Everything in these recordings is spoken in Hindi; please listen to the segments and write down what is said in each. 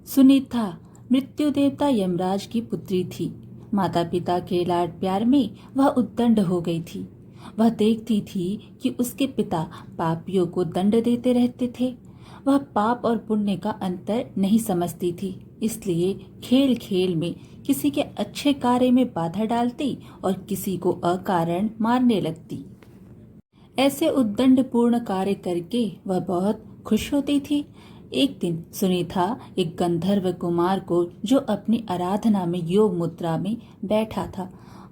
सुनीता मृत्यु देवता यमराज की पुत्री थी। माता पिता के लाड प्यार में वह उद्दंड हो गई थी। वह देखती थी कि उसके पिता पापियों को दंड देते रहते थे। वह पाप और पुण्य का अंतर नहीं समझती थी, इसलिए खेल खेल में किसी के अच्छे कार्य में बाधा डालती और किसी को अकारण मारने लगती। ऐसे उद्दंडपूर्ण कार्य करके वह बहुत खुश होती थी। एक दिन सुनीता एक गंधर्व कुमार को, जो अपनी आराधना में योग मुद्रा में बैठा था,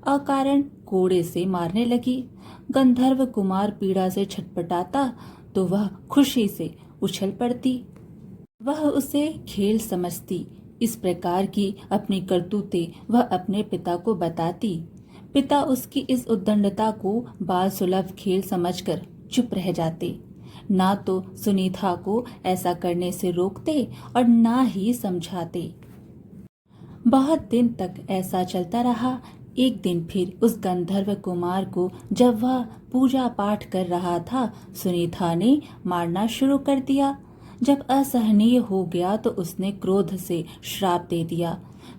अकारण कोड़े से मारने लगी। गंधर्व कुमार पीड़ा से छटपटाता तो वह खुशी से उछल पड़ती। वह उसे खेल समझती। इस प्रकार की अपनी करतूतें वह अपने पिता को बताती। पिता उसकी इस उद्दंडता को बाल सुलभ खेल समझकर चुप रह जाते। ना तो सुनीता को ऐसा करने से रोकते और ना ही समझाते। बहुत दिन तक ऐसा चलता रहा। एक दिन फिर उस गंधर्व कुमार को, जब वह पूजा पाठ कर रहा था, सुनीता ने मारना शुरू कर दिया। जब असहनीय हो गया तो उसने क्रोध से श्राप दे दिया,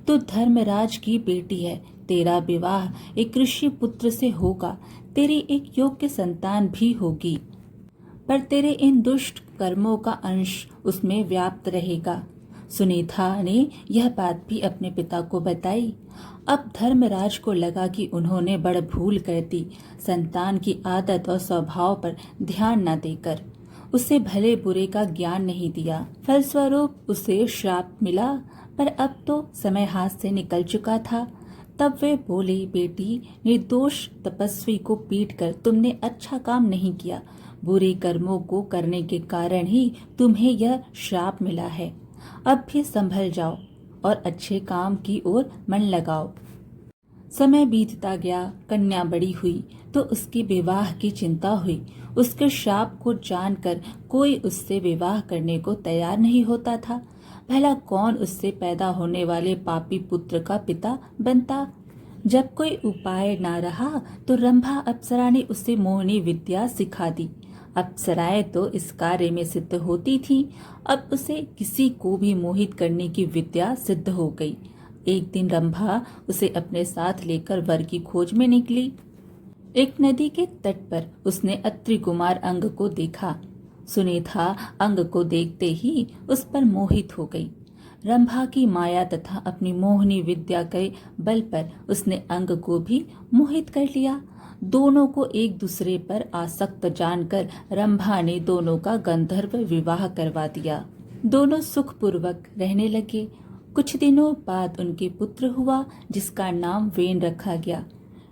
तू धर्मराज की बेटी है, तेरा विवाह एक ऋषि पुत्र से होगा, तेरी एक योग्य संतान भी होगी, पर तेरे इन दुष्ट कर्मों का अंश उसमें व्याप्त रहेगा। सुनीता ने यह बात भी अपने पिता को बताई। अब धर्मराज को लगा कि उन्होंने बड़ भूल कर दी। संतान की आदत और स्वभाव पर ध्यान न देकर उसे भले बुरे का ज्ञान नहीं दिया। फलस्वरूप उसे श्राप मिला, पर अब तो समय हाथ से निकल चुका था। तब वे बोले, बेटी, निर्दोष तपस्वी को पीटकर तुमने अच्छा काम नहीं किया। बुरे कर्मों को करने के कारण ही तुम्हें यह श्राप मिला है। अब भी संभल जाओ और अच्छे काम की ओर मन लगाओ। समय बीतता गया। कन्या बड़ी हुई तो उसके विवाह की चिंता हुई। उसके श्राप को जानकर कोई उससे विवाह करने को तैयार नहीं होता था। भला कौन उससे पैदा होने वाले पापी पुत्र का पिता बनता। जब कोई उपाय ना रहा तो रंभा अप्सरा ने उसे मोहिनी विद्या सिखा दी। अप्सराएं तो इस कार्य में सिद्ध होती थीं। अब उसे किसी को भी मोहित करने की विद्या सिद्ध हो गई। एक दिन रंभा उसे अपने साथ लेकर वर की खोज में निकली। एक नदी के तट पर उसने अत्रि कुमार अंग को देखा। सुनीता अंग को देखते ही उस पर मोहित हो गई। रंभा की माया तथा अपनी मोहिनी विद्या के बल पर उसने अंग को भी मोहित कर लिया। दोनों को एक दूसरे पर आसक्त जानकर रंभा ने दोनों का गंधर्व विवाह करवा दिया। दोनों सुखपूर्वक रहने लगे। कुछ दिनों बाद उनके पुत्र हुआ, जिसका नाम वेन रखा गया।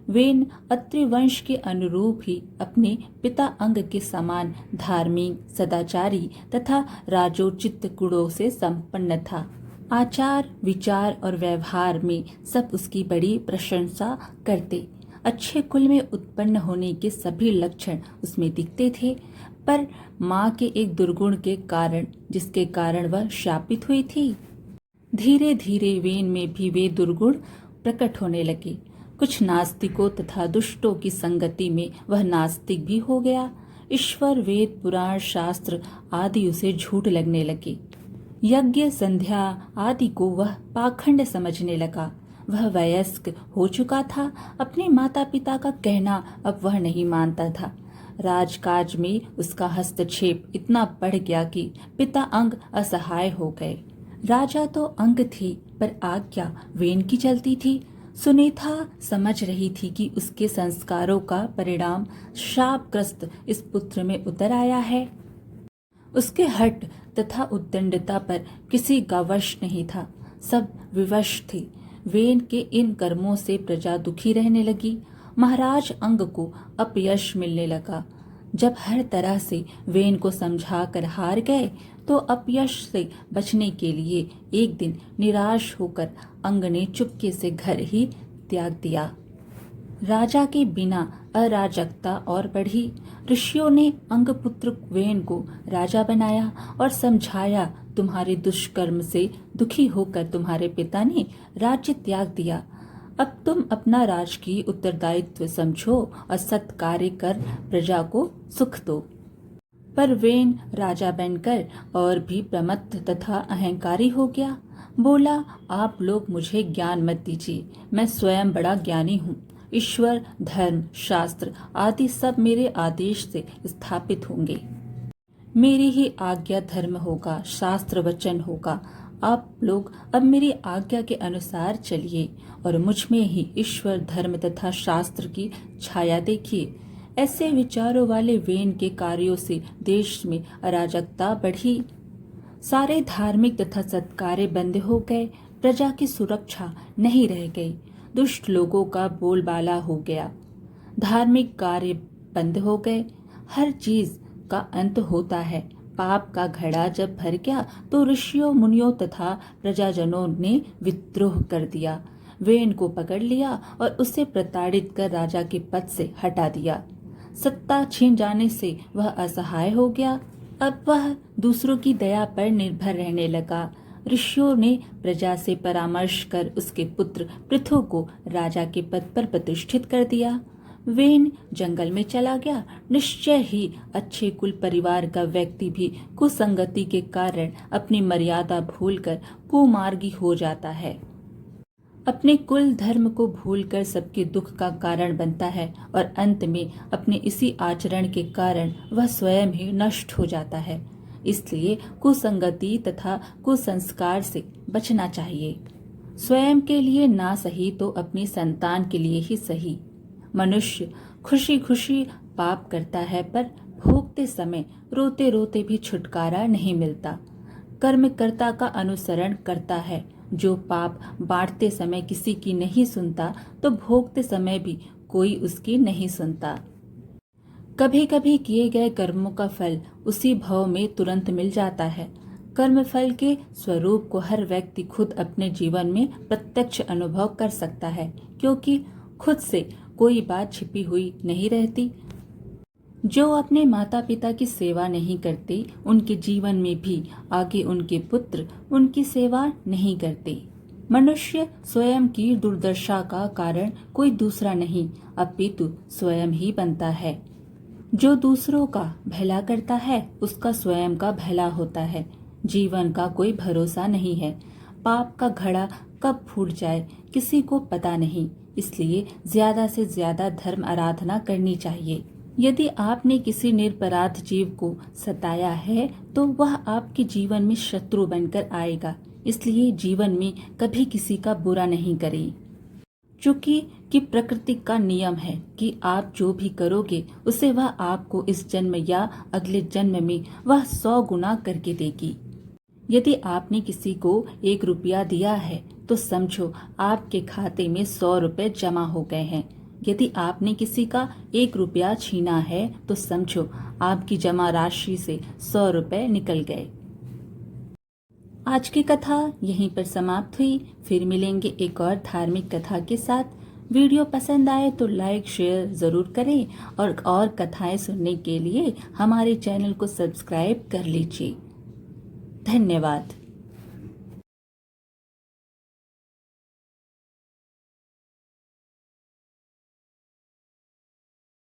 वेन अत्रि वंश के अनुरूप ही अपने पिता अंग के समान धार्मिक, सदाचारी तथा राजोचित गुणों से संपन्न था। आचार, विचार और व्यवहार में सब उसकी बड़ी प्रशंसा करते। अच्छे कुल में उत्पन्न होने के सभी लक्षण उसमें दिखते थे, पर माँ के एक दुर्गुण के कारण, जिसके कारण वह शापित हुई थी, धीरे धीरे वेन में भी वे दुर्गुण प्रकट होने लगे। कुछ नास्तिकों तथा दुष्टों की संगति में वह नास्तिक भी हो गया। ईश्वर, वेद, पुराण, शास्त्र आदि उसे झूठ लगने लगे। यज्ञ, संध्या आदि को वह पाखंड समझने लगा। वह वयस्क हो चुका था। अपने माता पिता का कहना अब वह नहीं मानता था। राजकाज में उसका हस्तक्षेप इतना बढ़ गया कि पिता अंग असहाय हो गए। राजा तो अंग थे, पर आज्ञा वेन की चलती थी। सुनीता समझ रही थी कि उसके संस्कारों का परिणाम शापग्रस्त इस पुत्र में उतर आया है। उसके हठ तथा उद्दंडता पर किसी का वश नहीं था। सब विवश थे। वेन के इन कर्मों से प्रजा दुखी रहने लगी। महाराज अंग को अपयश मिलने लगा। जब हर तरह से वेन को समझा कर हार गए, तो अपयश से बचने के लिए एक दिन निराश होकर अंग ने चुपके से घर ही त्याग दिया। राजा के बिना अराजकता और बढ़ी। ऋषियों ने अंगपुत्र वेन को राजा बनाया और समझाया, तुम्हारे दुष्कर्म से दुखी होकर तुम्हारे पिता ने राज्य त्याग दिया। अब तुम अपना राजकीय उत्तरदायित्व समझो और सत्कार्य कर प्रजा को सुख दो। पर वेन राजा बनकर और भी प्रमत्त तथा अहंकारी हो गया। बोला, आप लोग मुझे ज्ञान मत दीजिए, मैं स्वयं बड़ा ज्ञानी हूँ। ईश्वर, धर्म, शास्त्र आदि सब मेरे आदेश से स्थापित होंगे। मेरी ही आज्ञा धर्म होगा, शास्त्र वचन होगा। आप लोग अब मेरी आज्ञा के अनुसार चलिए और मुझ में ही ईश्वर, धर्म तथा शास्त्र की छाया देखिए। ऐसे विचारों वाले वेन के कार्यों से देश में अराजकता बढ़ी। सारे धार्मिक तथा सत्कार्य बंद हो गए। प्रजा की सुरक्षा नहीं रह गई। दुष्ट लोगों का बोलबाला हो गया। धार्मिक कार्य बंद हो गए। हर चीज का अंत होता है। पाप का घड़ा जब भर गया तो ऋषियों, मुनियों तथा प्रजाजनों ने विद्रोह कर दिया। वेन को पकड़ लिया और उसे प्रताड़ित कर राजा के पद से हटा दिया। सत्ता छिन जाने से वह असहाय हो गया। अब वह दूसरों की दया पर निर्भर रहने लगा। ऋषियों ने प्रजा से परामर्श कर उसके पुत्र पृथु को राजा के पद पर प्रतिष्ठित कर दिया। वेन जंगल में चला गया। निश्चय ही अच्छे कुल परिवार का व्यक्ति भी कुसंगति के कारण अपनी मर्यादा भूलकर कुमार्गी हो जाता है। अपने कुल धर्म को भूलकर सबके दुख का कारण बनता है और अंत में अपने इसी आचरण के कारण वह स्वयं ही नष्ट हो जाता है। इसलिए कुसंगति तथा कुसंस्कार से बचना चाहिए। स्वयं के लिए ना सही तो अपनी संतान के लिए ही सही। मनुष्य खुशी खुशी पाप करता है, पर भोगते समय रोते रोते भी छुटकारा नहीं मिलता। कर्मकर्ता का अनुसरण करता है। जो पाप बांटते समय किसी की नहीं सुनता, तो भोगते समय भी कोई उसकी नहीं सुनता। कभी कभी किए गए कर्मों का फल उसी भव में तुरंत मिल जाता है। कर्म फल के स्वरूप को हर व्यक्ति खुद अपने जीवन में प्रत्यक्ष अनुभव कर सकता है, क्योंकि खुद से कोई बात छिपी हुई नहीं रहती। जो अपने माता पिता की सेवा नहीं करते, उनके जीवन में भी आगे उनके पुत्र उनकी सेवा नहीं करते। मनुष्य स्वयं की दुर्दशा का कारण कोई दूसरा नहीं, अपितु स्वयं ही बनता है। जो दूसरों का भला करता है, उसका स्वयं का भला होता है। जीवन का कोई भरोसा नहीं है। पाप का घड़ा कब फूट जाए किसी को पता नहीं। इसलिए ज्यादा से ज्यादा धर्म आराधना करनी चाहिए। यदि आपने किसी निरपराध जीव को सताया है, तो वह आपके जीवन में शत्रु बनकर आएगा। इसलिए जीवन में कभी किसी का बुरा नहीं करें। चूंकि कि प्रकृति का नियम है कि आप जो भी करोगे उसे वह आपको इस जन्म या अगले जन्म में वह 100 गुना करके देगी। यदि आपने किसी को 1 रुपया दिया है, तो समझो आपके खाते में 100 रुपए जमा हो गए हैं। यदि आपने किसी का 1 रुपया छीना है, तो समझो आपकी जमा राशि से 100 रुपए निकल गए। आज की कथा यहीं पर समाप्त हुई। फिर मिलेंगे एक और धार्मिक कथा के साथ। वीडियो पसंद आए तो लाइक शेयर जरूर करें और कथाएं सुनने के लिए हमारे चैनल को सब्सक्राइब कर लीजिए। धन्यवाद।